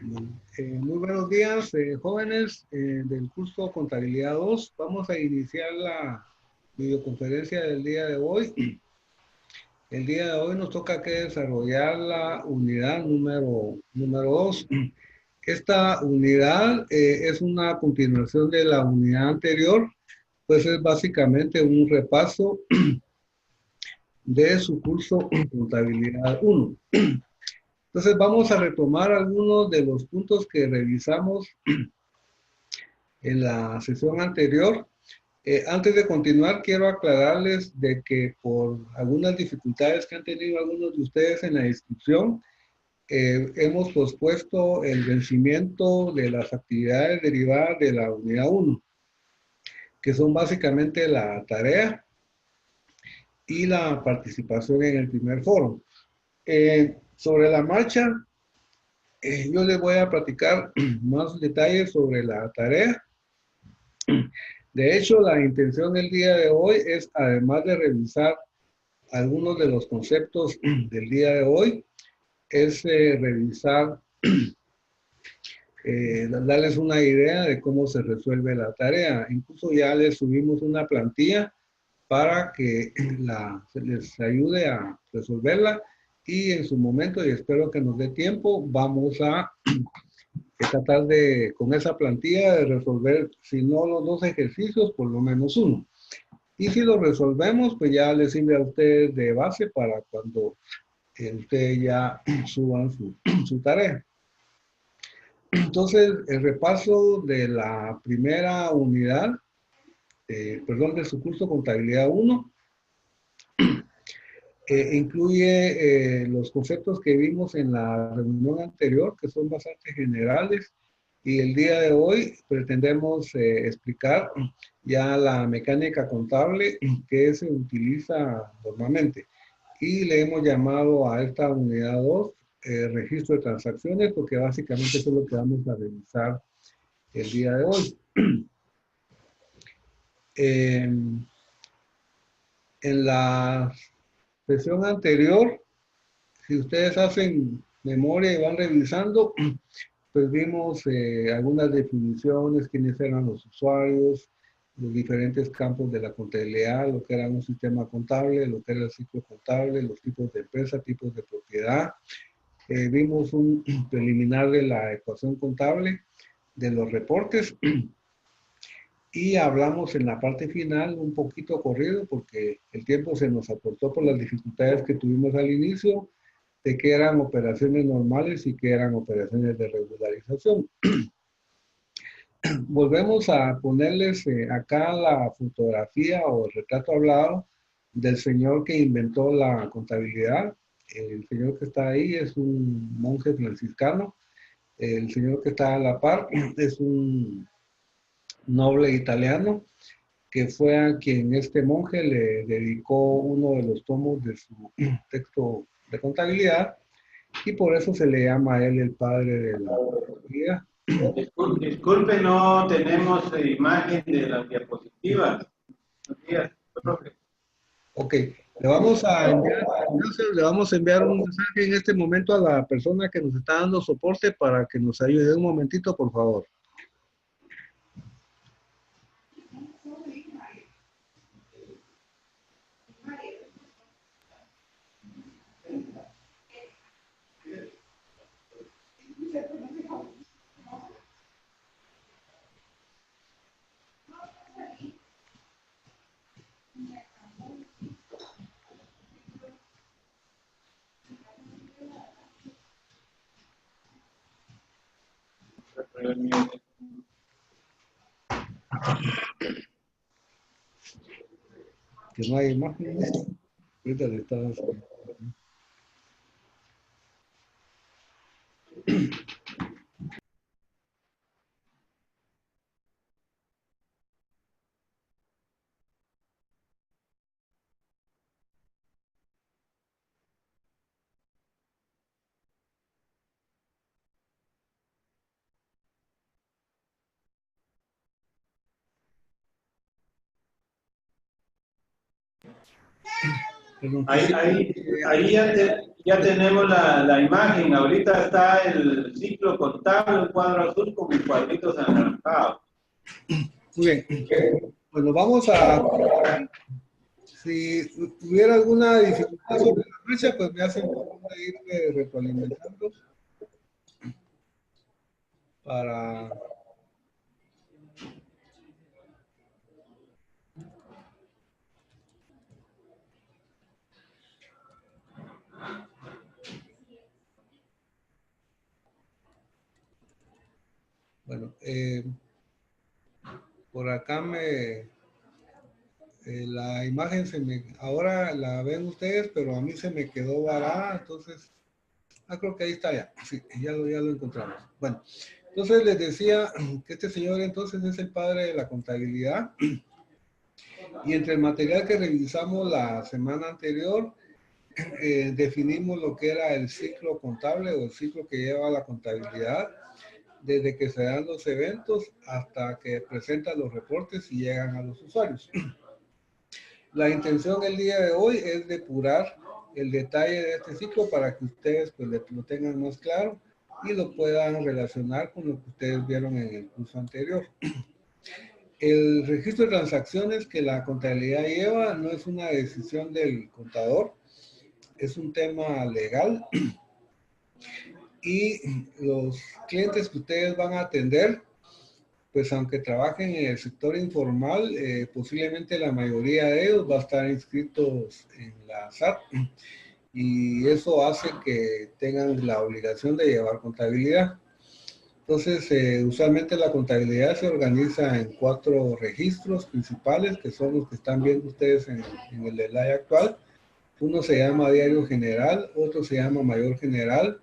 Muy buenos días, jóvenes del curso Contabilidad 2. Vamos a iniciar la videoconferencia del día de hoy. El día de hoy nos toca que desarrollar la unidad número 2. Esta unidad es una continuación de la unidad anterior, pues es básicamente un repaso de su curso Contabilidad 1. Entonces vamos a retomar algunos de los puntos que revisamos en la sesión anterior. Antes de continuar, quiero aclararles de que por algunas dificultades que han tenido algunos de ustedes en la inscripción, hemos pospuesto el vencimiento de las actividades derivadas de la unidad 1, que son básicamente la tarea y la participación en el primer foro. Sobre la marcha, yo les voy a platicar más detalles sobre la tarea. De hecho, la intención del día de hoy es, además de revisar algunos de los conceptos del día de hoy, es revisar, darles una idea de cómo se resuelve la tarea. Incluso ya les subimos una plantilla para que les ayude a resolverla y en su momento, y espero que nos dé tiempo, vamos a tratar de, con esa plantilla, de resolver, si no los dos ejercicios, por lo menos uno. Y si lo resolvemos, pues ya les sirve a ustedes de base para cuando ustedes ya suban su tarea. Entonces, el repaso de la primera unidad, perdón, de su curso Contabilidad 1, incluye los conceptos que vimos en la reunión anterior, que son bastante generales, y el día de hoy pretendemos explicar ya la mecánica contable que se utiliza normalmente. Y le hemos llamado a esta unidad 2 registro de transacciones, porque básicamente eso es lo que vamos a revisar el día de hoy. En la sesión anterior, si ustedes hacen memoria y van revisando, pues vimos algunas definiciones, quiénes eran los usuarios, los diferentes campos de la contabilidad, lo que era un sistema contable, lo que era el ciclo contable, los tipos de empresa, tipos de propiedad. Vimos un preliminar de la ecuación contable, de los reportes, y hablamos en la parte final un poquito corrido porque el tiempo se nos acortó por las dificultades que tuvimos al inicio, de que eran operaciones normales y que eran operaciones de regularización. Volvemos a ponerles acá la fotografía o el retrato hablado del señor que inventó la contabilidad. El señor que está ahí es un monje franciscano. El señor que está a la par es un noble italiano que fue a quien este monje le dedicó uno de los tomos de su texto de contabilidad y por eso se le llama a él el padre de la contabilidad. Disculpe, no tenemos imagen de las diapositivas. Buenos días, profe. Ok, le vamos a enviar, le vamos a enviar un mensaje en este momento a la persona que nos está dando soporte para que nos ayude un momentito, por favor. Que no hay imágenes. Ahorita le estaba haciendo. Ahí Ya tenemos la imagen. Ahorita está el ciclo contable, un cuadro azul con cuadritos anaranjados. Muy bien. Bueno, vamos a... Si hubiera alguna dificultad sobre la marcha, pues me hacen favor de ir retroalimentando para... Bueno, por acá la imagen ahora la ven ustedes, pero a mí se me quedó varada, entonces, creo que ahí está ya, sí, ya lo encontramos. Bueno, entonces les decía que este señor entonces es el padre de la contabilidad, y entre el material que revisamos la semana anterior, definimos lo que era el ciclo contable o el ciclo que lleva la contabilidad, desde que se dan los eventos hasta que presentan los reportes y llegan a los usuarios. La intención el día de hoy es depurar el detalle de este ciclo para que ustedes pues, lo tengan más claro y lo puedan relacionar con lo que ustedes vieron en el curso anterior. El registro de transacciones que la contabilidad lleva no es una decisión del contador, es un tema legal y los clientes que ustedes van a atender, pues aunque trabajen en el sector informal, posiblemente la mayoría de ellos va a estar inscritos en la SAT y eso hace que tengan la obligación de llevar contabilidad. Entonces, usualmente la contabilidad se organiza en 4 registros principales, que son los que están viendo ustedes en el slide actual. Uno se llama Diario General, otro se llama Mayor General,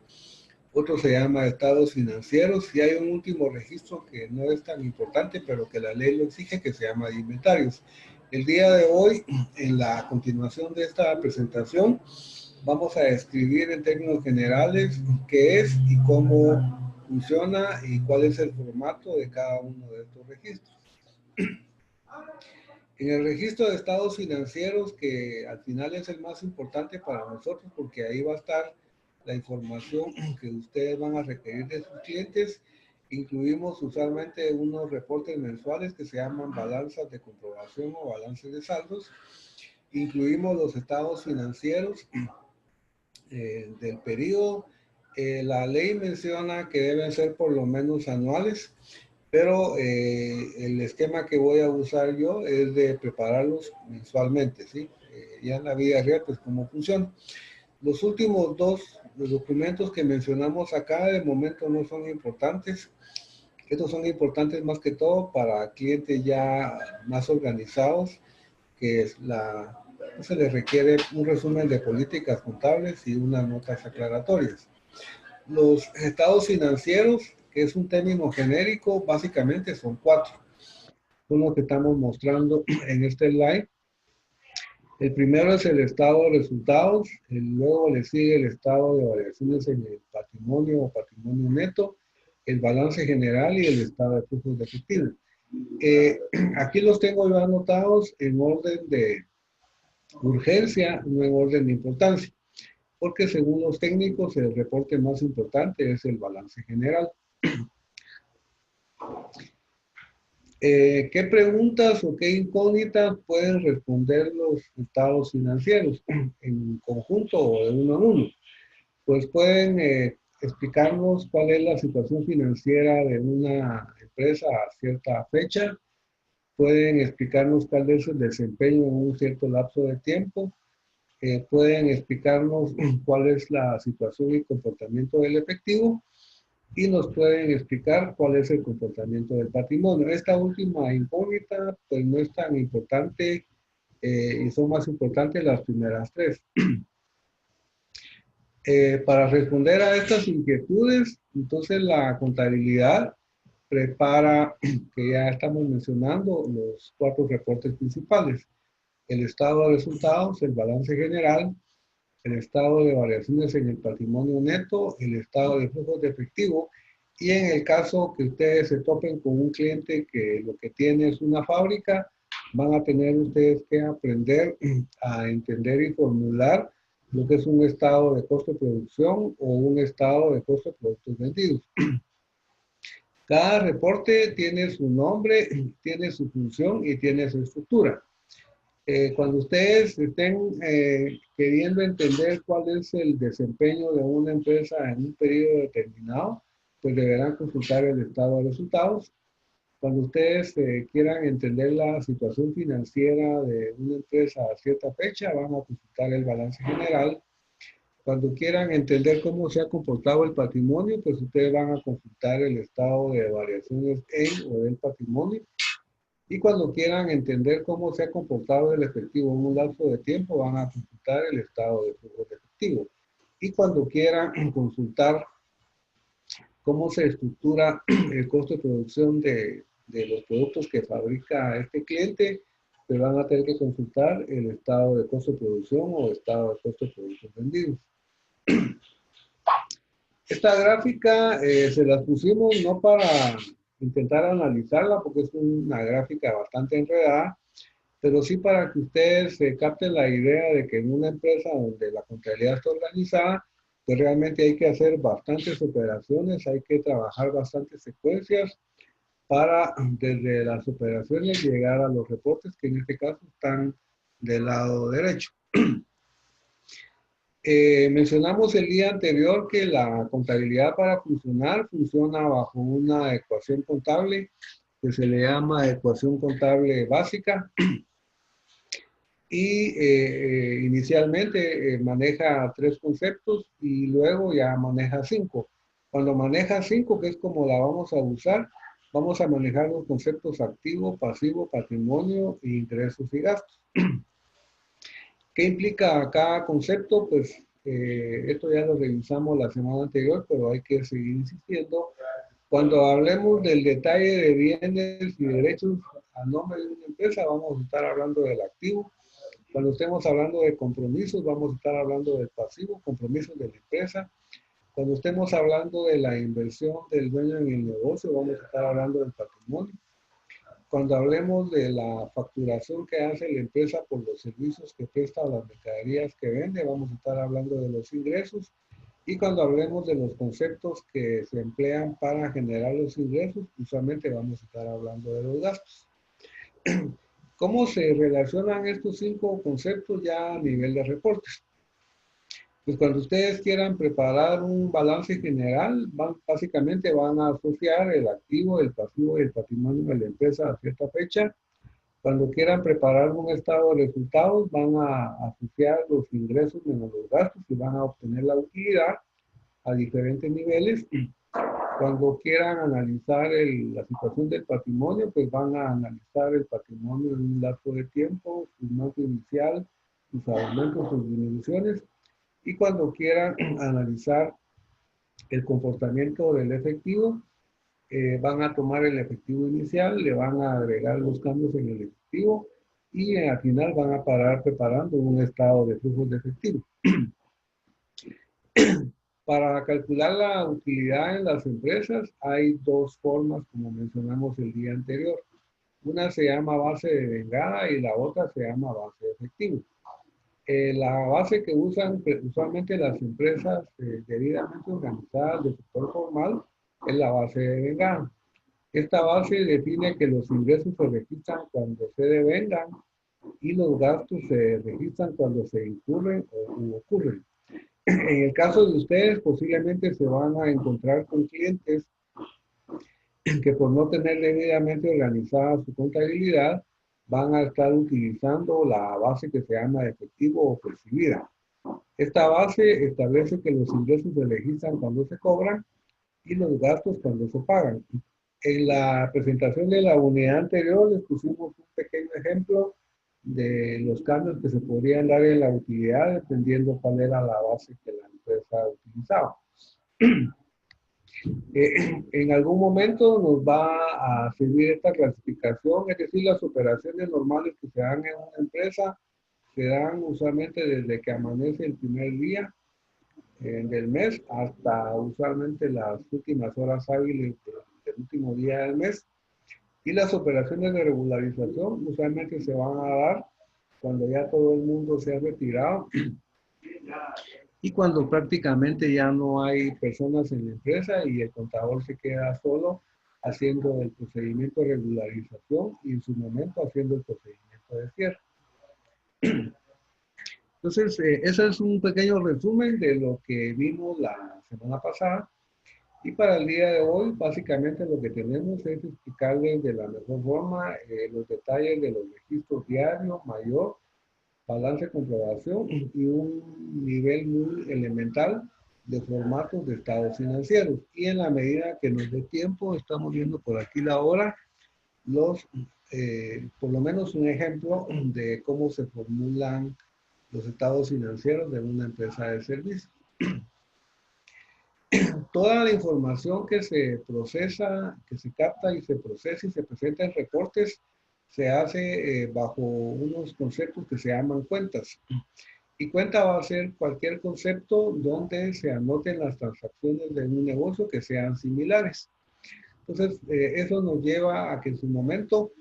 otro se llama Estados Financieros, y hay un último registro que no es tan importante, pero que la ley lo exige, que se llama de Inventarios. El día de hoy, en la continuación de esta presentación, vamos a describir en términos generales qué es y cómo funciona y cuál es el formato de cada uno de estos registros. En el registro de estados financieros, que al final es el más importante para nosotros porque ahí va a estar la información que ustedes van a requerir de sus clientes, incluimos usualmente unos reportes mensuales que se llaman balanzas de comprobación o balances de saldos. Incluimos los estados financieros del periodo. La ley menciona que deben ser por lo menos anuales, pero el esquema que voy a usar yo es de prepararlos mensualmente, ¿sí? Ya en la vida real, pues cómo funciona. Los últimos 2 documentos que mencionamos acá de momento no son importantes. Estos son importantes más que todo para clientes ya más organizados, que es se les requiere un resumen de políticas contables y unas notas aclaratorias. Los estados financieros, que es un término genérico, básicamente son 4. Son los que estamos mostrando en este slide. El primero es el estado de resultados, luego le sigue el estado de variaciones en el patrimonio o patrimonio neto, el balance general y el estado de flujos de efectivo. Aquí los tengo yo anotados en orden de urgencia, no en orden de importancia, porque según los técnicos el reporte más importante es el balance general. ¿Qué preguntas o qué incógnitas pueden responder los estados financieros en conjunto o de uno a uno? Pues pueden explicarnos cuál es la situación financiera de una empresa a cierta fecha, pueden explicarnos cuál es el desempeño en un cierto lapso de tiempo, pueden explicarnos cuál es la situación y comportamiento del efectivo, y nos pueden explicar cuál es el comportamiento del patrimonio. Esta última incógnita, pues no es tan importante y son más importantes las primeras 3. Para responder a estas inquietudes, entonces la contabilidad prepara, que ya estamos mencionando, los 4 reportes principales. El estado de resultados, el balance general, el estado de variaciones en el patrimonio neto, el estado de flujos de efectivo, y en el caso que ustedes se topen con un cliente que lo que tiene es una fábrica, van a tener ustedes que aprender a entender y formular lo que es un estado de costo de producción o un estado de costo de productos vendidos. Cada reporte tiene su nombre, tiene su función y tiene su estructura. Cuando ustedes estén queriendo entender cuál es el desempeño de una empresa en un periodo determinado, pues deberán consultar el estado de resultados. Cuando ustedes quieran entender la situación financiera de una empresa a cierta fecha, van a consultar el balance general. Cuando quieran entender cómo se ha comportado el patrimonio, pues ustedes van a consultar el estado de variaciones en o del patrimonio. Y cuando quieran entender cómo se ha comportado el efectivo en un lapso de tiempo, van a consultar el estado de flujo de efectivo. Y cuando quieran consultar cómo se estructura el costo de producción de los productos que fabrica este cliente, pues van a tener que consultar el estado de costo de producción o estado de costo de productos vendidos. Esta gráfica se las pusimos no para intentar analizarla, porque es una gráfica bastante enredada, pero sí para que ustedes capten la idea de que en una empresa donde la contabilidad está organizada, pues realmente hay que hacer bastantes operaciones, hay que trabajar bastantes secuencias para desde las operaciones llegar a los reportes, que en este caso están del lado derecho. Mencionamos el día anterior que la contabilidad para funcionar funciona bajo una ecuación contable que se le llama ecuación contable básica y inicialmente maneja 3 conceptos y luego ya maneja 5. Cuando maneja 5, que es como la vamos a usar, vamos a manejar los conceptos activo, pasivo, patrimonio, ingresos y gastos. ¿Qué implica cada concepto? Pues esto ya lo revisamos la semana anterior, pero hay que seguir insistiendo. Cuando hablemos del detalle de bienes y derechos a nombre de una empresa, vamos a estar hablando del activo. Cuando estemos hablando de compromisos, vamos a estar hablando del pasivo, compromisos de la empresa. Cuando estemos hablando de la inversión del dueño en el negocio, vamos a estar hablando del patrimonio. Cuando hablemos de la facturación que hace la empresa por los servicios que presta o las mercaderías que vende, vamos a estar hablando de los ingresos. Y cuando hablemos de los conceptos que se emplean para generar los ingresos, usualmente vamos a estar hablando de los gastos. ¿Cómo se relacionan estos 5 conceptos ya a nivel de reportes? Pues cuando ustedes quieran preparar un balance general, básicamente van a asociar el activo, el pasivo y el patrimonio de la empresa a cierta fecha. Cuando quieran preparar un estado de resultados, van a asociar los ingresos menos los gastos y van a obtener la utilidad a diferentes niveles. Cuando quieran analizar la situación del patrimonio, pues van a analizar el patrimonio en un lapso de tiempo, su monto inicial, sus aumentos, sus disminuciones. Y cuando quieran analizar el comportamiento del efectivo, van a tomar el efectivo inicial, le van a agregar los cambios en el efectivo y al final van a parar preparando un estado de flujos de efectivo. Para calcular la utilidad en las empresas hay 2 formas, como mencionamos el día anterior. Una se llama base de vengada y la otra se llama base de efectivo. La base que usan usualmente las empresas debidamente organizadas del sector formal es la base de vengada. Esta base define que los ingresos se registran cuando se devengan y los gastos se registran cuando se incurren o ocurren. En el caso de ustedes, posiblemente se van a encontrar con clientes que por no tener debidamente organizada su contabilidad, van a estar utilizando la base que se llama efectivo o percibida. Esta base establece que los ingresos se registran cuando se cobran y los gastos cuando se pagan. En la presentación de la unidad anterior les pusimos un pequeño ejemplo de los cambios que se podrían dar en la utilidad dependiendo cuál era la base que la empresa utilizaba. En algún momento nos va a servir esta clasificación, es decir, las operaciones normales que se dan en una empresa se dan usualmente desde que amanece el primer día del mes hasta usualmente las últimas horas hábiles del último día del mes. Y las operaciones de regularización usualmente se van a dar cuando ya todo el mundo se ha retirado Y cuando prácticamente ya no hay personas en la empresa y el contador se queda solo haciendo el procedimiento de regularización y en su momento haciendo el procedimiento de cierre. Entonces, ese es un pequeño resumen de lo que vimos la semana pasada. Y para el día de hoy, básicamente lo que tenemos es explicarles de la mejor forma los detalles de los registros diarios, mayor, balance de comprobación y un nivel muy elemental de formatos de estados financieros. Y en la medida que nos dé tiempo, estamos viendo por aquí la hora, por lo menos un ejemplo de cómo se formulan los estados financieros de una empresa de servicio. Toda la información que se procesa, que se capta y se procesa y se presenta en reportes, se hace bajo unos conceptos que se llaman cuentas. Y cuenta va a ser cualquier concepto donde se anoten las transacciones de un negocio que sean similares. Entonces, eso nos lleva a que en su momento,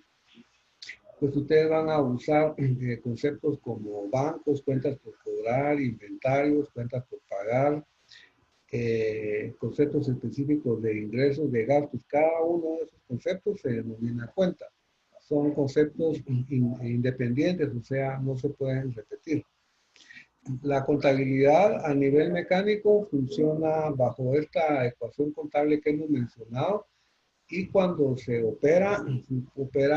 pues ustedes van a usar conceptos como bancos, cuentas por cobrar, inventarios, cuentas por pagar, conceptos específicos de ingresos, de gastos. Cada uno de esos conceptos se denomina cuenta. Son conceptos independientes, o sea, no se pueden repetir. La contabilidad a nivel mecánico funciona bajo esta ecuación contable que hemos mencionado y cuando se opera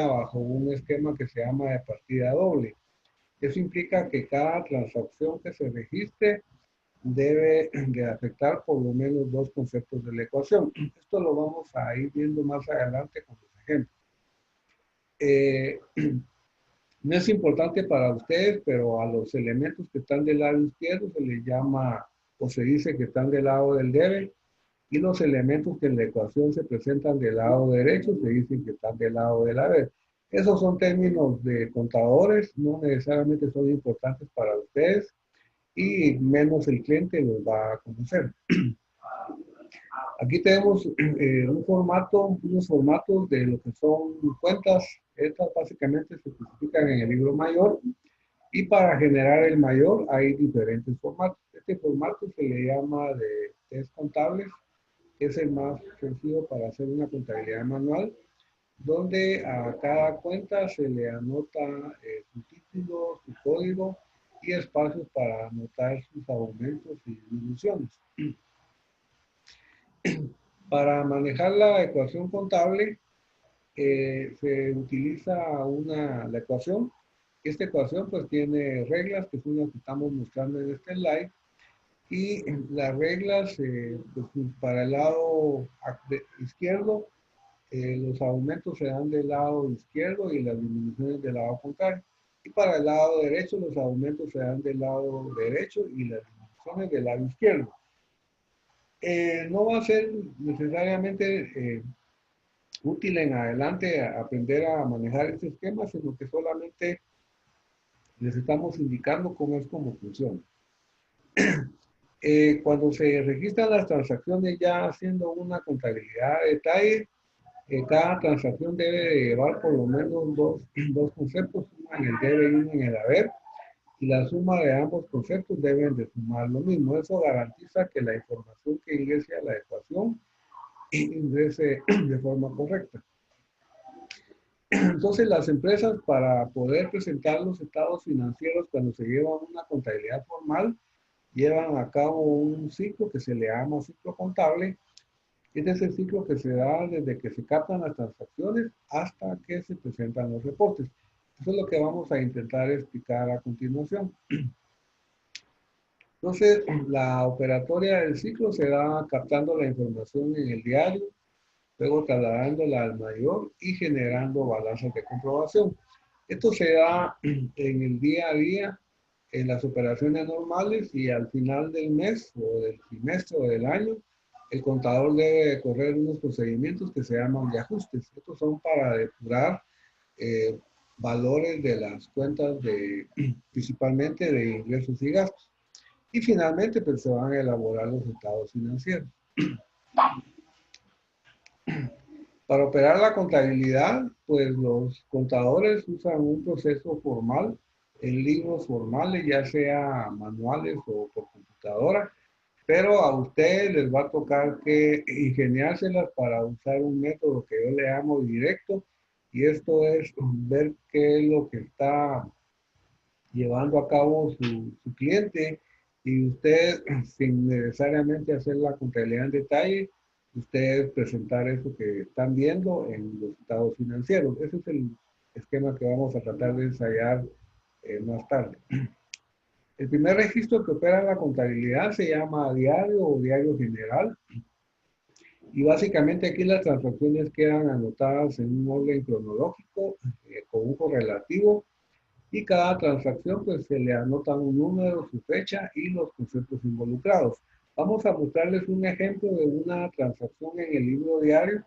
bajo un esquema que se llama de partida doble. Eso implica que cada transacción que se registre debe de afectar por lo menos dos conceptos de la ecuación. Esto lo vamos a ir viendo más adelante con los ejemplos. No es importante para ustedes, pero a los elementos que están del lado izquierdo se les llama o se dice que están del lado del debe, y los elementos que en la ecuación se presentan del lado derecho se dicen que están del lado del haber. Esos son términos de contadores, no necesariamente son importantes para ustedes y menos el cliente los va a conocer. Aquí tenemos unos formatos de lo que son cuentas. Estas básicamente se especifican en el libro mayor y para generar el mayor hay diferentes formatos. Este formato se le llama de test contables, que es el más sencillo para hacer una contabilidad manual, donde a cada cuenta se le anota su título, su código y espacios para anotar sus aumentos y disminuciones. Para manejar la ecuación contable se utiliza la ecuación. Esta ecuación pues tiene reglas que son las que estamos mostrando en este slide. Y las reglas pues, para el lado izquierdo, los aumentos se dan del lado izquierdo y las disminuciones del lado contrario. Y para el lado derecho, los aumentos se dan del lado derecho y las disminuciones del lado izquierdo. No va a ser necesariamente útil en adelante aprender a manejar este esquema, sino que solamente les estamos indicando cómo funciona. Cuando se registran las transacciones ya haciendo una contabilidad de detalle, cada transacción debe de llevar por lo menos dos conceptos, uno en el debe y uno en el haber, y la suma de ambos conceptos deben de sumar lo mismo. Eso garantiza que la información que ingrese a la ecuación ingrese de forma correcta. Entonces, las empresas, para poder presentar los estados financieros cuando se lleva una contabilidad formal, llevan a cabo un ciclo que se le llama ciclo contable. Este es el ciclo que se da desde que se captan las transacciones hasta que se presentan los reportes. Eso es lo que vamos a intentar explicar a continuación. Entonces, la operatoria del ciclo se da captando la información en el diario, luego trasladándola al mayor y generando balanzas de comprobación. Esto se da en el día a día, en las operaciones normales, y al final del mes o del trimestre o del año, el contador debe correr unos procedimientos que se llaman de ajustes. Estos son para depurar valores de las cuentas principalmente de ingresos y gastos. Y finalmente, pues se van a elaborar los estados financieros. Para operar la contabilidad, pues los contadores usan un proceso formal en libros formales, ya sea manuales o por computadora, pero a ustedes les va a tocar que ingeniárselas para usar un método que yo le llamo directo, y esto es ver qué es lo que está llevando a cabo su cliente, y usted, sin necesariamente hacer la contabilidad en detalle, ustedes presentar eso que están viendo en los estados financieros. Ese es el esquema que vamos a tratar de ensayar más tarde. El primer registro que opera la contabilidad se llama diario o diario general, y básicamente aquí las transacciones quedan anotadas en un orden cronológico con un correlativo, y cada transacción pues se le anota un número, su fecha y los conceptos involucrados. Vamos a mostrarles un ejemplo de una transacción en el libro diario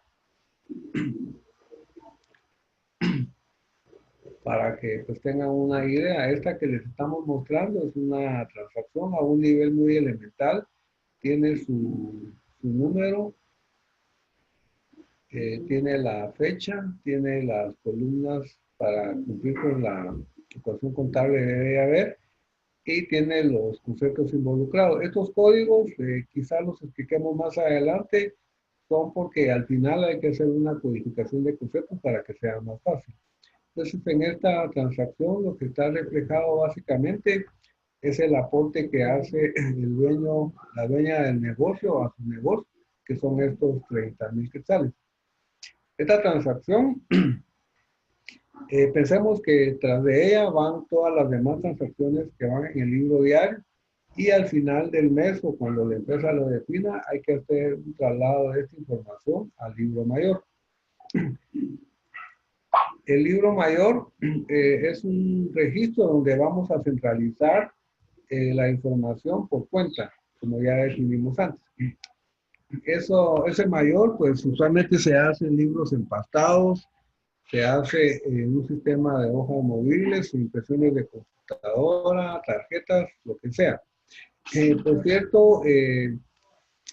para que pues tengan una idea. Esta que les estamos mostrando es una transacción a un nivel muy elemental. Tiene su número, tiene la fecha, tiene las columnas para cumplir con la ecuación contable que debe haber, y tiene los conceptos involucrados. Estos códigos, quizás los expliquemos más adelante, son porque al final hay que hacer una codificación de conceptos para que sea más fácil. Entonces, en esta transacción, lo que está reflejado básicamente es el aporte que hace el dueño, la dueña del negocio a su negocio, que son estos 30,000 quetzales. Esta transacción, pensemos que tras de ella van todas las demás transacciones que van en el libro diario, y al final del mes o cuando la empresa lo defina, hay que hacer un traslado de esta información al libro mayor. El libro mayor es un registro donde vamos a centralizar la información por cuenta, como ya definimos antes. Ese mayor, pues usualmente se hace en libros empastados, se hace en un sistema de hojas movibles, impresiones de computadora, tarjetas, lo que sea. Por cierto,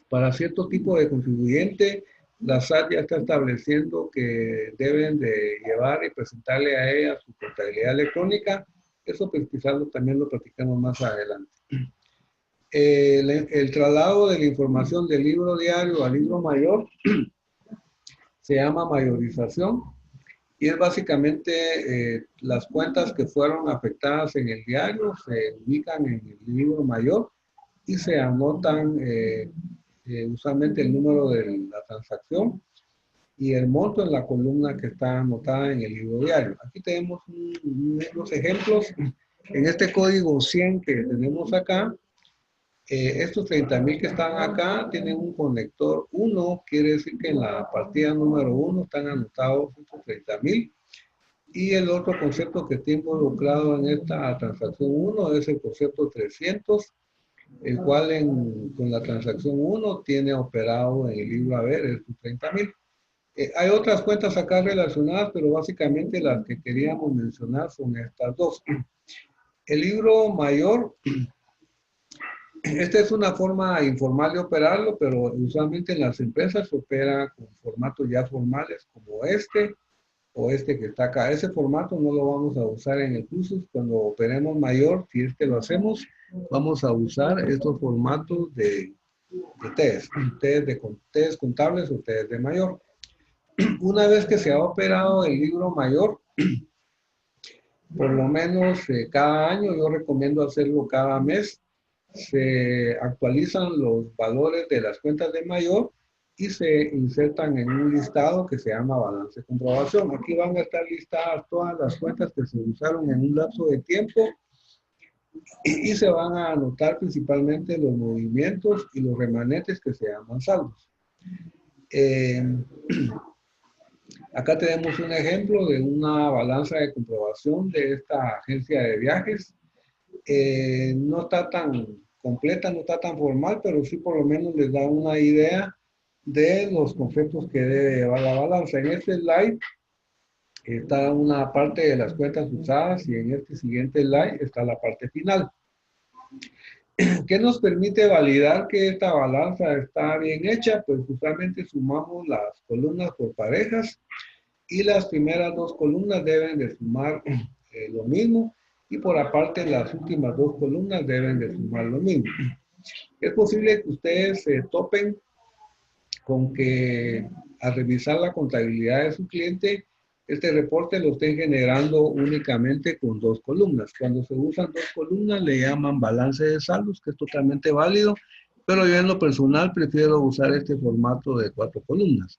para cierto tipo de contribuyente, la SAT ya está estableciendo que deben de llevar y presentarle a ella su contabilidad electrónica. Eso pues quizás también lo platicamos más adelante. El traslado de la información del libro diario al libro mayor se llama mayorización, y es básicamente las cuentas que fueron afectadas en el diario se ubican en el libro mayor y se anotan usualmente el número de la transacción y el monto en la columna que está anotada en el libro diario. Aquí tenemos unos ejemplos. En este código 100 que tenemos acá, estos 30,000 que están acá tienen un conector 1, quiere decir que en la partida número 1 están anotados estos 30,000. Y el otro concepto que está involucrado en esta transacción 1 es el concepto 300, el cual con la transacción 1 tiene operado en el libro haber estos 30,000. Hay otras cuentas acá relacionadas, pero básicamente las que queríamos mencionar son estas dos. El libro mayor, esta es una forma informal de operarlo, pero usualmente en las empresas se opera con formatos ya formales como este o este que está acá. Ese formato no lo vamos a usar en el curso. Cuando operemos mayor, si es que lo hacemos, vamos a usar estos formatos de test, test contables o test de mayor. Una vez que se ha operado el libro mayor, por lo menos cada año, yo recomiendo hacerlo cada mes, se actualizan los valores de las cuentas de mayor y se insertan en un listado que se llama balance de comprobación. Aquí van a estar listadas todas las cuentas que se usaron en un lapso de tiempo y se van a anotar principalmente los movimientos y los remanentes que se llaman saldos. Acá tenemos un ejemplo de una balanza de comprobación de esta agencia de viajes. No está tan completa, no está tan formal, pero sí por lo menos les da una idea de los conceptos que debe llevar la balanza. En este slide está una parte de las cuentas usadas y en este siguiente slide está la parte final. ¿Qué nos permite validar que esta balanza está bien hecha? Pues usualmente sumamos las columnas por parejas y las primeras dos columnas deben de sumar lo mismo, y por aparte las últimas dos columnas deben de sumar lo mismo. Es posible que ustedes se topen con que al revisar la contabilidad de su cliente, este reporte lo estén generando únicamente con dos columnas. Cuando se usan dos columnas le llaman balance de saldos, que es totalmente válido, pero yo en lo personal prefiero usar este formato de cuatro columnas.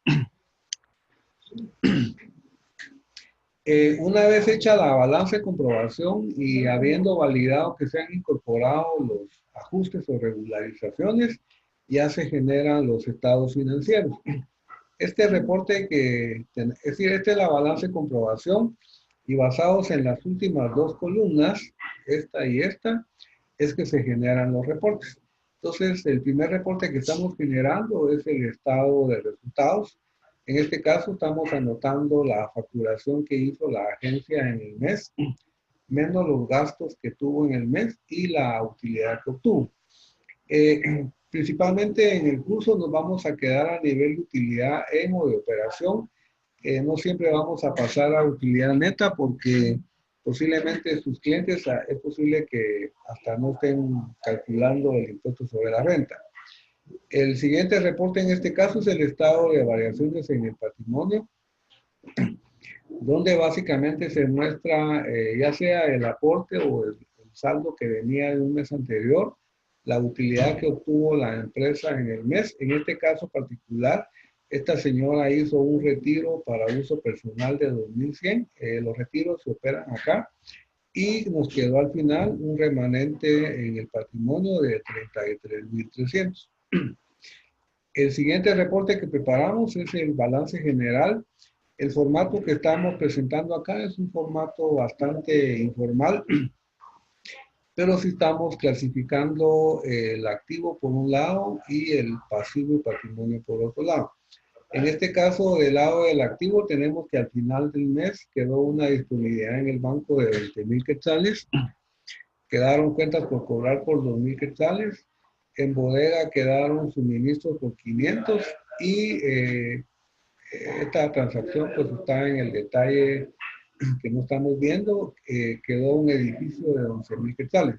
Una vez hecha la balanza de comprobación y habiendo validado que se han incorporado los ajustes o regularizaciones, ya se generan los estados financieros. Este reporte es decir, esta es la balanza de comprobación y basados en las últimas dos columnas, esta y esta, es que se generan los reportes. Entonces, el primer reporte que estamos generando es el estado de resultados. En este caso, estamos anotando la facturación que hizo la agencia en el mes, menos los gastos que tuvo en el mes y la utilidad que obtuvo. Principalmente en el curso nos vamos a quedar a nivel de utilidad en o de operación. No siempre vamos a pasar a utilidad neta porque posiblemente sus clientes es posible que hasta no estén calculando el impuesto sobre la renta. El siguiente reporte en este caso es el estado de variaciones en el patrimonio, donde básicamente se muestra ya sea el aporte o el saldo que venía de un mes anterior, la utilidad que obtuvo la empresa en el mes. En este caso particular, esta señora hizo un retiro para uso personal de 2.100. Los retiros se operan acá y nos quedó al final un remanente en el patrimonio de 33.300. El siguiente reporte que preparamos es el balance general. El formato que estamos presentando acá es un formato bastante informal, pero sí estamos clasificando el activo por un lado y el pasivo y patrimonio por otro lado. En este caso, del lado del activo, tenemos que al final del mes quedó una disponibilidad en el banco de 20.000 quetzales, quedaron cuentas por cobrar por 2.000 quetzales, en bodega quedaron suministros por 500 y esta transacción pues está en el detalle que no estamos viendo, quedó un edificio de 11.000 quetzales.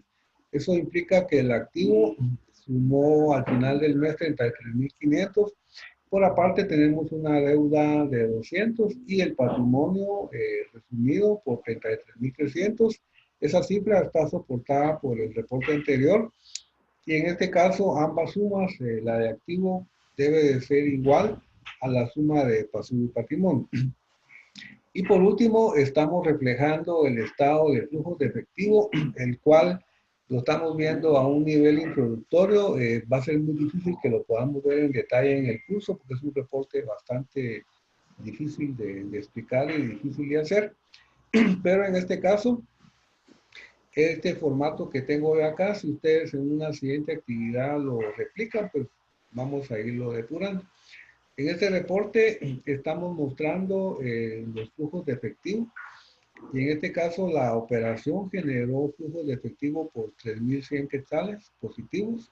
Eso implica que el activo sumó al final del mes 33.500. Por aparte tenemos una deuda de 200 y el patrimonio resumido por 33.300. Esa cifra está soportada por el reporte anterior y en este caso ambas sumas, la de activo debe de ser igual a la suma de pasivo y patrimonio. Y por último, estamos reflejando el estado de flujos de efectivo, el cual lo estamos viendo a un nivel introductorio. Va a ser muy difícil que lo podamos ver en detalle en el curso, porque es un reporte bastante difícil de explicar y difícil de hacer. Pero en este caso, este formato que tengo de acá, si ustedes en una siguiente actividad lo replican, pues vamos a irlo depurando. En este reporte estamos mostrando los flujos de efectivo y en este caso la operación generó flujos de efectivo por 3.100 quetzales positivos.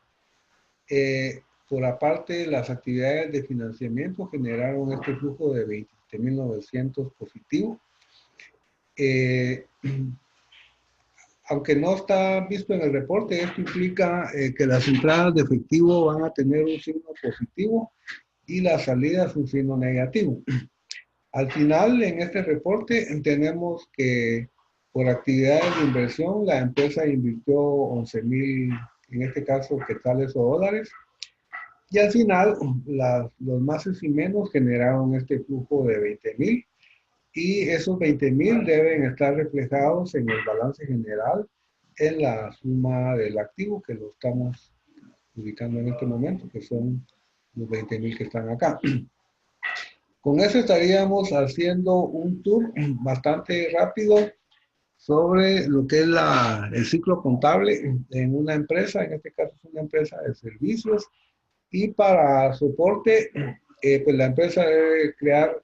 Por aparte, las actividades de financiamiento generaron este flujo de 27.900 positivo. Aunque no está visto en el reporte, esto implica que las entradas de efectivo van a tener un signo positivo y las salidas un signo negativo. Al final, en este reporte, tenemos que por actividades de inversión, la empresa invirtió 11.000, en este caso, quetzales o dólares. Y al final, los máses y menos generaron este flujo de 20.000. Y esos 20.000 deben estar reflejados en el balance general, en la suma del activo, que lo estamos ubicando en este momento, que son los 20.000 que están acá. Con eso estaríamos haciendo un tour bastante rápido sobre lo que es el ciclo contable en una empresa, en este caso es una empresa de servicios, y para soporte, pues la empresa debe crear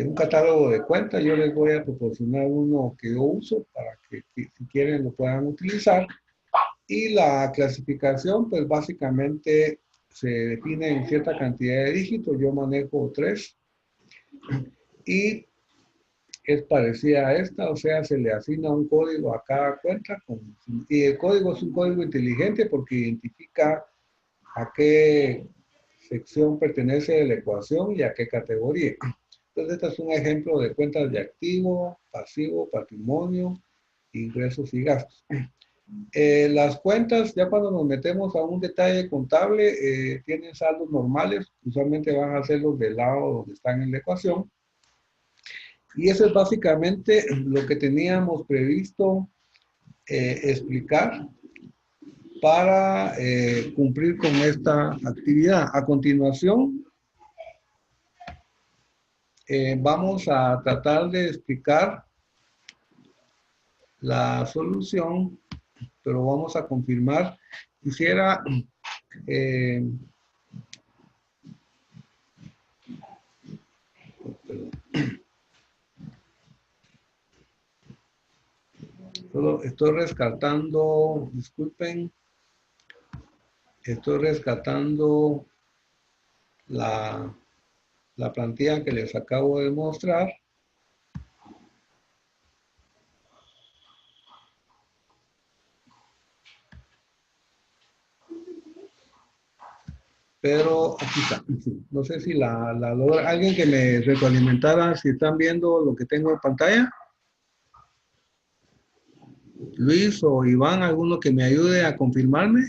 un catálogo de cuentas. Yo les voy a proporcionar uno que yo uso para que si quieren lo puedan utilizar. Y la clasificación, pues básicamente se define en cierta cantidad de dígitos. Yo manejo 3. Y es parecida a esta, o sea, se le asigna un código a cada cuenta y el código es un código inteligente porque identifica a qué sección pertenece de la ecuación y a qué categoría. Entonces, este es un ejemplo de cuentas de activo, pasivo, patrimonio, ingresos y gastos. Las cuentas, ya cuando nos metemos a un detalle contable, tienen saldos normales, usualmente van a ser los del lado donde están en la ecuación. Y eso es básicamente lo que teníamos previsto explicar para cumplir con esta actividad. A continuación, vamos a tratar de explicar la solución, pero vamos a confirmar. Quisiera solo estoy rescatando, disculpen, estoy rescatando la plantilla que les acabo de mostrar. Pero aquí está. No sé si la logra. Alguien que me retroalimentara si están viendo lo que tengo en pantalla. Luis o Iván, alguno que me ayude a confirmarme.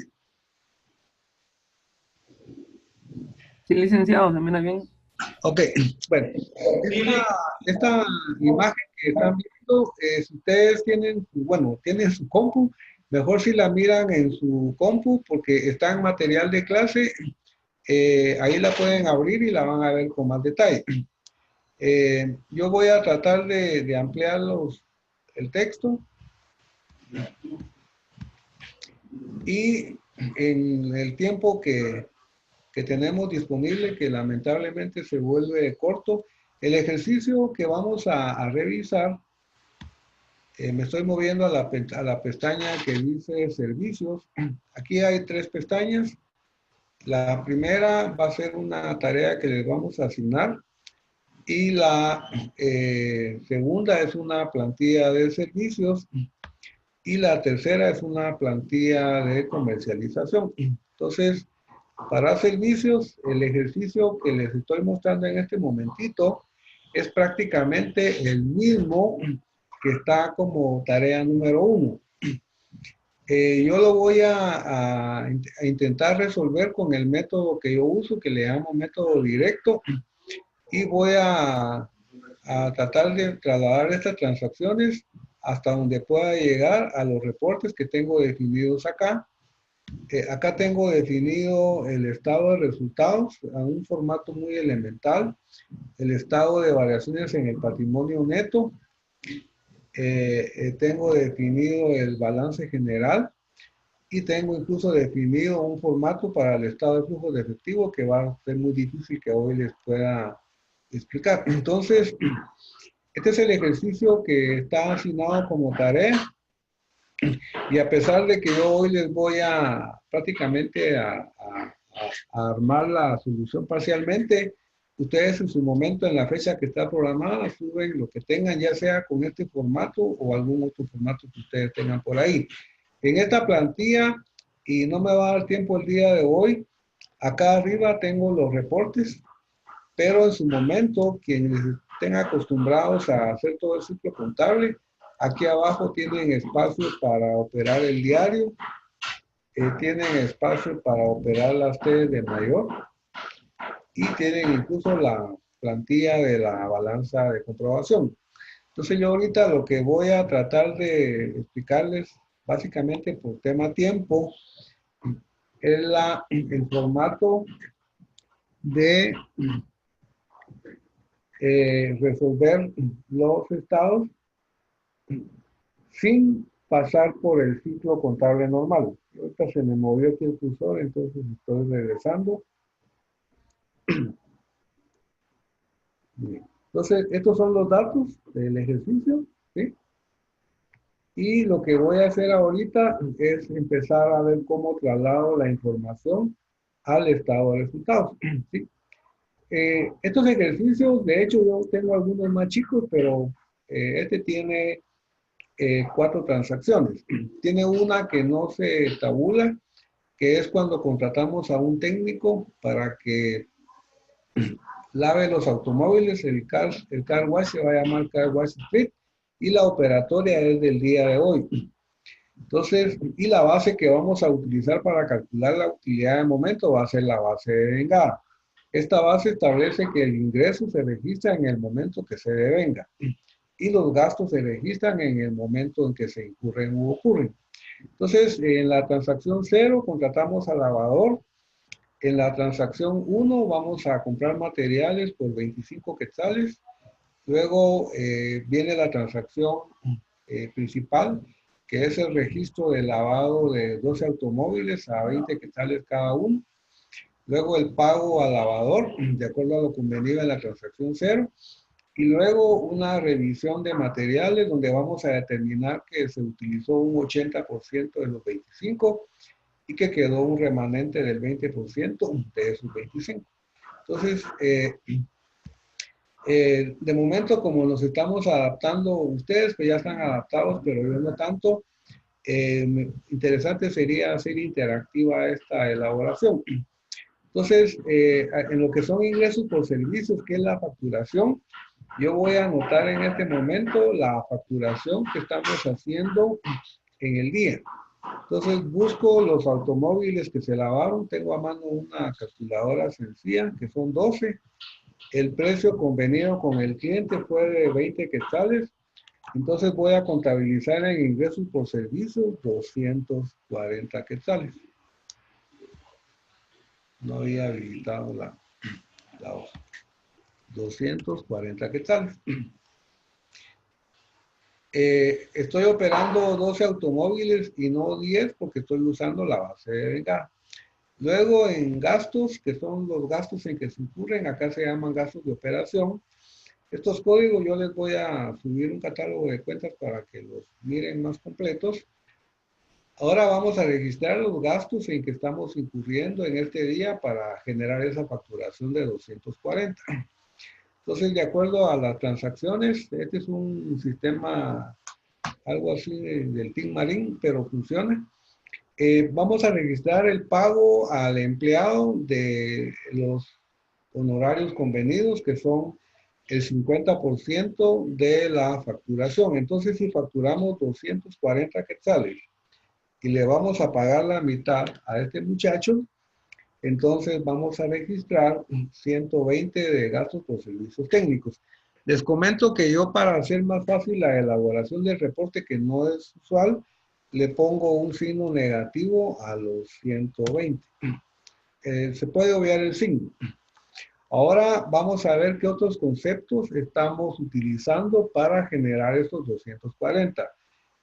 Sí, licenciado, se mira bien. Ok, bueno, esta imagen que están viendo, si ustedes tienen, bueno, tienen su compu, mejor si la miran en su compu porque está en material de clase, ahí la pueden abrir y la van a ver con más detalle. Yo voy a tratar de ampliar el texto y en el tiempo que tenemos disponible, que lamentablemente se vuelve corto, el ejercicio que vamos a revisar, me estoy moviendo a la pestaña que dice servicios. Aquí hay 3 pestañas. La primera va a ser una tarea que les vamos a asignar y la segunda es una plantilla de servicios y la tercera es una plantilla de comercialización. Entonces, para servicios, el ejercicio que les estoy mostrando en este momentito es prácticamente el mismo que está como tarea número 1. Yo lo voy a intentar resolver con el método que yo uso, que le llamo método directo, y voy a tratar de trasladar estas transacciones hasta donde pueda llegar a los reportes que tengo definidos acá. Acá tengo definido el estado de resultados a un formato muy elemental, el estado de variaciones en el patrimonio neto, tengo definido el balance general y tengo incluso definido un formato para el estado de flujo de efectivo que va a ser muy difícil que hoy les pueda explicar. Entonces, este es el ejercicio que está asignado como tarea. Y a pesar de que yo hoy les voy a prácticamente a armar la solución parcialmente, ustedes en su momento, en la fecha que está programada, suben lo que tengan, ya sea con este formato o algún otro formato que ustedes tengan por ahí. En esta plantilla, y no me va a dar tiempo el día de hoy, acá arriba tengo los reportes, pero en su momento, quienes estén acostumbrados a hacer todo el ciclo contable, aquí abajo tienen espacio para operar el diario, tienen espacio para operar las T de mayor y tienen incluso la plantilla de la balanza de comprobación. Entonces yo ahorita lo que voy a tratar de explicarles, básicamente por tema tiempo, es el formato de resolver los estados sin pasar por el ciclo contable normal. Ahorita se me movió aquí el cursor, entonces estoy regresando. Bien. Entonces, estos son los datos del ejercicio, ¿sí? Y lo que voy a hacer ahorita es empezar a ver cómo traslado la información al estado de resultados, ¿sí? Estos ejercicios, de hecho, yo tengo algunos más chicos, pero Este tiene 4 transacciones. Tiene una que no se tabula, que es cuando contratamos a un técnico para que lave los automóviles. El car wash se va a llamar Car Wash Street y la operatoria es del día de hoy. Entonces, y la base que vamos a utilizar para calcular la utilidad de momento va a ser la base de vengada. Esta base establece que el ingreso se registra en el momento que se devenga y los gastos se registran en el momento en que se incurren u ocurren. Entonces, en la transacción 0 contratamos al lavador. En la transacción 1 vamos a comprar materiales por 25 quetzales. Luego viene la transacción principal, que es el registro de lavado de 12 automóviles a 20 quetzales cada uno. Luego el pago al lavador, de acuerdo a lo convenido en la transacción 0. Y luego una revisión de materiales donde vamos a determinar que se utilizó un 80% de los 25 y que quedó un remanente del 20% de esos 25. Entonces, de momento, como nos estamos adaptando, ustedes que ya están adaptados, pero yo no tanto, interesante sería hacer interactiva esta elaboración. Entonces, en lo que son ingresos por servicios, que es la facturación, yo voy a anotar en este momento la facturación que estamos haciendo en el día. Entonces busco los automóviles que se lavaron, tengo a mano una calculadora sencilla que son 12. El precio convenido con el cliente fue de 20 quetzales, entonces voy a contabilizar en ingresos por servicio 240 quetzales. No había habilitado la hoja. 240 quetzales. Estoy operando 12 automóviles y no 10 porque estoy usando la base de vengada. Luego en gastos, que son los gastos en que se incurren, acá se llaman gastos de operación. Estos códigos yo les voy a subir un catálogo de cuentas para que los miren más completos. Ahora vamos a registrar los gastos en que estamos incurriendo en este día para generar esa facturación de 240. Entonces, de acuerdo a las transacciones, este es un sistema algo así del Team Marín, pero funciona. Vamos a registrar el pago al empleado de los honorarios convenidos, que son el 50% de la facturación. Entonces, si facturamos 240 quetzales y le vamos a pagar la mitad a este muchacho, entonces vamos a registrar 120 de gastos por servicios técnicos. Les comento que yo, para hacer más fácil la elaboración del reporte, que no es usual, le pongo un signo negativo a los 120. Se puede obviar el signo. Ahora vamos a ver qué otros conceptos estamos utilizando para generar estos 240.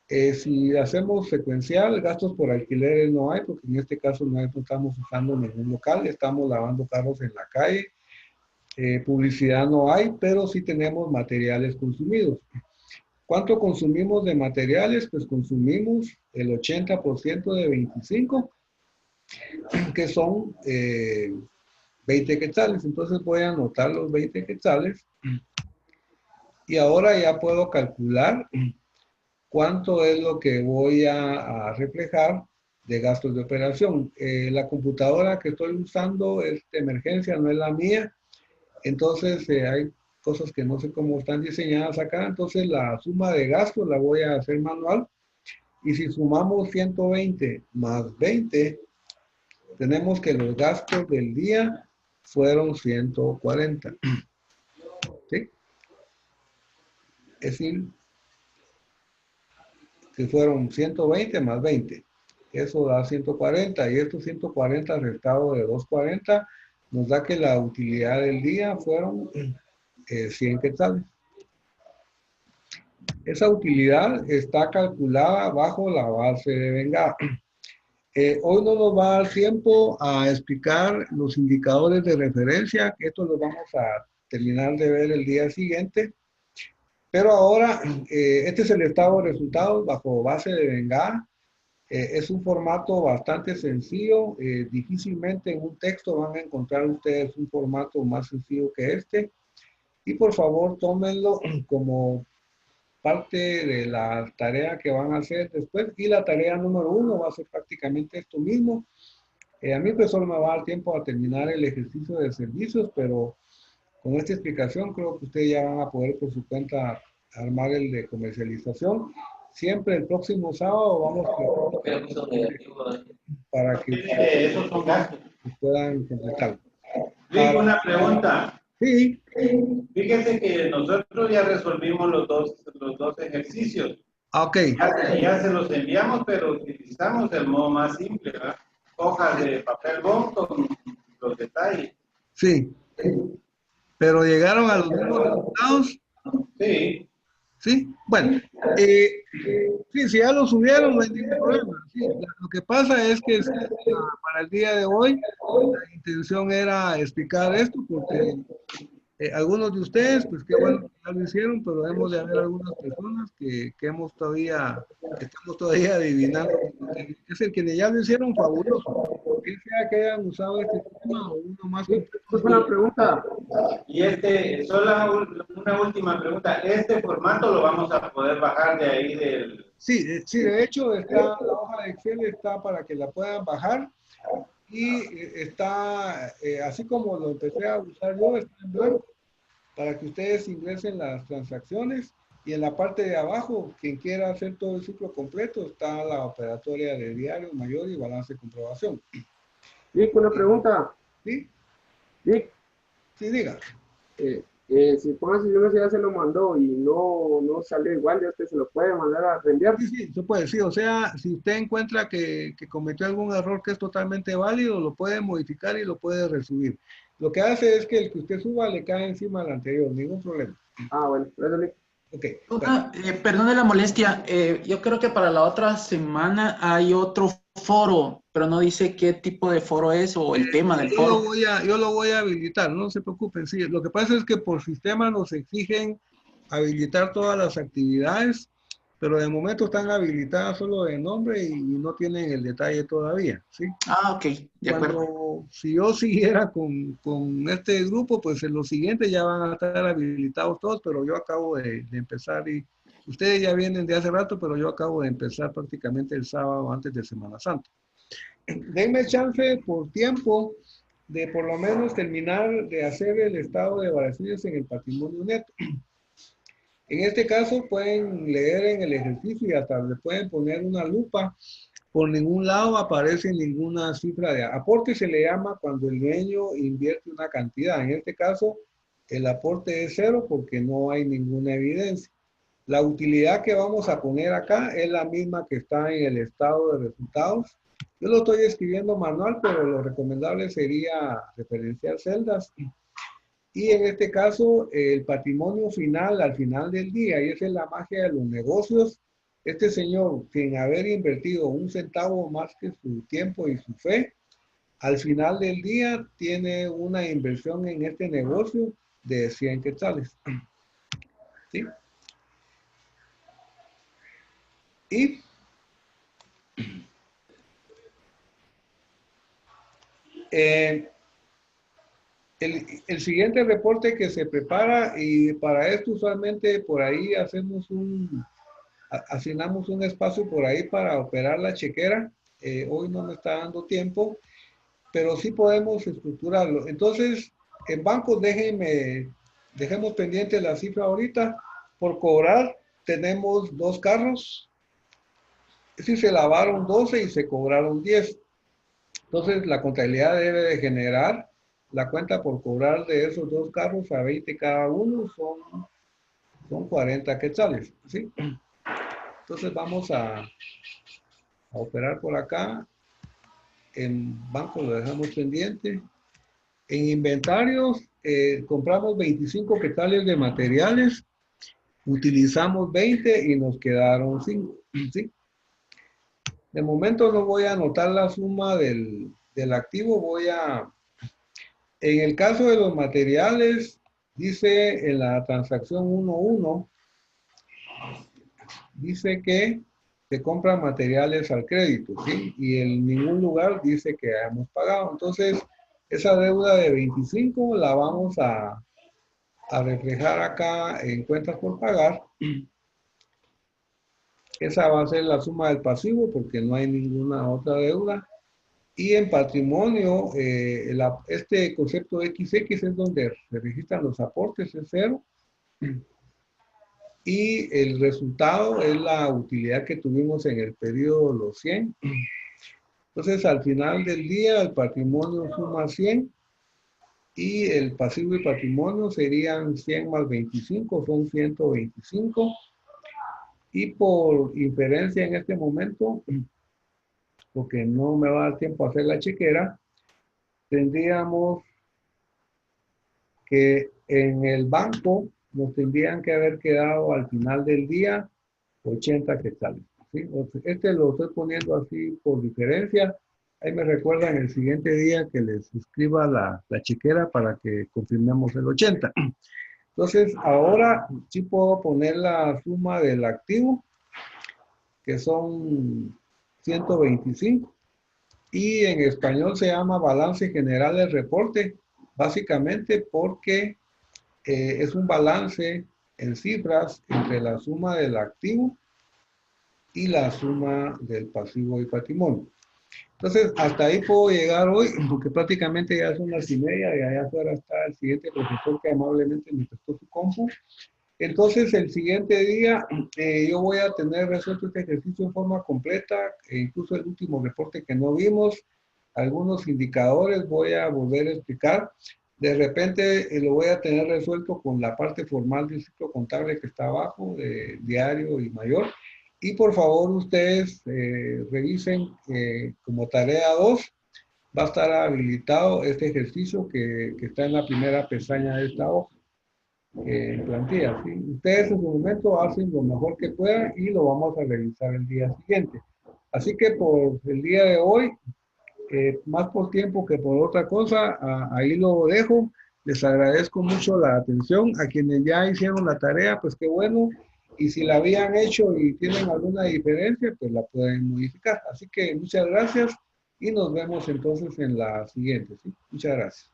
Si hacemos secuencial, gastos por alquileres no hay, porque en este caso no estamos usando ningún local, estamos lavando carros en la calle. Publicidad no hay, pero sí tenemos materiales consumidos. ¿Cuánto consumimos de materiales? Pues consumimos el 80% de 25, que son 20 quetzales. Entonces voy a anotar los 20 quetzales y ahora ya puedo calcular cuánto es lo que voy a reflejar de gastos de operación. La computadora que estoy usando es de emergencia, no es la mía. Entonces hay cosas que no sé cómo están diseñadas acá. Entonces la suma de gastos la voy a hacer manual. Y si sumamos 120 más 20, tenemos que los gastos del día fueron 140. ¿Sí? Es decir, que fueron 120 más 20. Eso da 140. Y estos 140 restado de 240 nos da que la utilidad del día fueron 100 quetzales. Esa utilidad está calculada bajo la base de vengada. Hoy no nos va a dar tiempo a explicar los indicadores de referencia, que estos los vamos a terminar de ver el día siguiente. Pero ahora, este es el estado de resultados bajo base de vengada. Es un formato bastante sencillo. Difícilmente en un texto van a encontrar ustedes un formato más sencillo que este. Y por favor, tómenlo como parte de la tarea que van a hacer después. Y la tarea número 1 va a ser prácticamente esto mismo. A mí pues solo me va a dar tiempo a terminar el ejercicio de servicios, pero con esta explicación creo que ustedes ya van a poder por su cuenta armar el de comercialización. Siempre el próximo sábado vamos para que Esos son gastos. puedan completarlo. Luis, una pregunta. Sí, Fíjese que nosotros ya resolvimos los dos ejercicios. ok. Ya se los enviamos, pero utilizamos el modo más simple, ¿verdad? Hojas de papel bond con los detalles. Sí, pero llegaron a los mismos resultados. Sí. Sí, bueno, sí, si ya lo subieron, no hay ningún problema. Sí, lo que pasa es que para el día de hoy, la intención era explicar esto porque algunos de ustedes, pues qué bueno que ya lo hicieron, pero hemos de haber algunas personas que estamos todavía adivinando. Es el que ya lo hicieron fabuloso. Quien sea que hayan usado este sistema o uno más completo. Es una pregunta. Y solo una última pregunta. ¿Este formato lo vamos a poder bajar de ahí del...? Sí, sí, de hecho está, la hoja de Excel está para que la puedan bajar y está, así como lo empecé a usar yo, está en blanco para que ustedes ingresen las transacciones y en la parte de abajo, quien quiera hacer todo el ciclo completo, está la operatoria de diario, mayor y balance de comprobación. Vic, una pregunta. ¿Sí? Vic, Sí, diga. si pongas si ya se lo mandó y no salió igual, ya usted se lo puede mandar a reenviar. Sí, sí, se puede, sí, o sea, si usted encuentra que cometió algún error que es totalmente válido, lo puede modificar y lo puede resubir. Lo que hace es que el que usted suba le cae encima al anterior, ningún problema. Ah, bueno, gracias, Vic. Ok. Bueno. Perdone la molestia, yo creo que para la otra semana hay otro foro, pero no dice qué tipo de foro es o el tema del foro. Yo lo voy a habilitar, no se preocupen. Sí, lo que pasa es que por sistema nos exigen habilitar todas las actividades, pero de momento están habilitadas solo de nombre y no tienen el detalle todavía, ¿sí? Ah, ok, de acuerdo. Si yo siguiera con este grupo, pues en los siguientes ya van a estar habilitados todos, pero yo acabo de empezar y ustedes ya vienen de hace rato, pero yo acabo de empezar prácticamente el sábado antes de Semana Santa. Denme chance por tiempo de por lo menos terminar de hacer el estado de variaciones en el patrimonio neto. En este caso pueden leer en el ejercicio y hasta le pueden poner una lupa. Por ningún lado aparece ninguna cifra de aporte. Se le llama cuando el dueño invierte una cantidad. En este caso, el aporte es 0 porque no hay ninguna evidencia. La utilidad que vamos a poner acá es la misma que está en el estado de resultados. Yo lo estoy escribiendo manual, pero lo recomendable sería referenciar celdas. Y en este caso, el patrimonio final al final del día, y esa es la magia de los negocios. Este señor, sin haber invertido un centavo más que su tiempo y su fe, al final del día tiene una inversión en este negocio de 100 quetzales. ¿Sí? Y el siguiente reporte que se prepara, y para esto usualmente por ahí asignamos un espacio por ahí para operar la chequera. Hoy no me está dando tiempo, pero sí podemos estructurarlo. Entonces, en bancos dejemos pendiente la cifra ahorita. Por cobrar, tenemos 2 carros. Si se lavaron 12 y se cobraron 10. Entonces, la contabilidad debe de generar la cuenta por cobrar de esos 2 carros a 20 cada uno, son 40 quetzales, ¿sí? Entonces vamos a operar por acá. En banco lo dejamos pendiente. En inventarios compramos 25 quetzales de materiales, utilizamos 20 y nos quedaron 5, ¿sí? De momento no voy a anotar la suma del activo, en el caso de los materiales, dice en la transacción 1.1, dice que se compran materiales al crédito, ¿sí? Y en ningún lugar dice que hemos pagado. Entonces, esa deuda de 25 la vamos a reflejar acá en cuentas por pagar. Esa va a ser la suma del pasivo porque no hay ninguna otra deuda. Y en patrimonio, este concepto XX es donde se registran los aportes, es cero. Y el resultado es la utilidad que tuvimos en el periodo de los 100. Entonces, al final del día, el patrimonio suma 100 y el pasivo y patrimonio serían 100 más 25, son 125. Y por inferencia en este momento, porque no me va a dar tiempo a hacer la chequera, tendríamos que en el banco nos tendrían que haber quedado al final del día 80 quetzales. ¿Sí? Este lo estoy poniendo así por diferencia. Ahí me recuerdan el siguiente día que les escriba la chequera para que confirmemos el 80. Entonces, ahora sí puedo poner la suma del activo, que son 125. Y en español se llama balance general del reporte, básicamente porque es un balance en cifras entre la suma del activo y la suma del pasivo y patrimonio. Entonces, hasta ahí puedo llegar hoy, porque prácticamente ya son las 1:30 y allá afuera está el siguiente profesor que amablemente me prestó su compu. Entonces, el siguiente día yo voy a tener resuelto este ejercicio en forma completa, e incluso el último reporte que no vimos, algunos indicadores voy a volver a explicar. De repente lo voy a tener resuelto con la parte formal del ciclo contable que está abajo, de diario y mayor. Y por favor ustedes revisen como tarea 2, va a estar habilitado este ejercicio que está en la primera pestaña de esta hoja. En plantilla, ¿sí? Ustedes en su momento hacen lo mejor que puedan y lo vamos a revisar el día siguiente. Así que por el día de hoy, más por tiempo que por otra cosa, ahí lo dejo. Les agradezco mucho la atención. A quienes ya hicieron la tarea, pues qué bueno. Y si la habían hecho y tienen alguna diferencia, pues la pueden modificar. Así que muchas gracias y nos vemos entonces en la siguiente, ¿sí? Muchas gracias.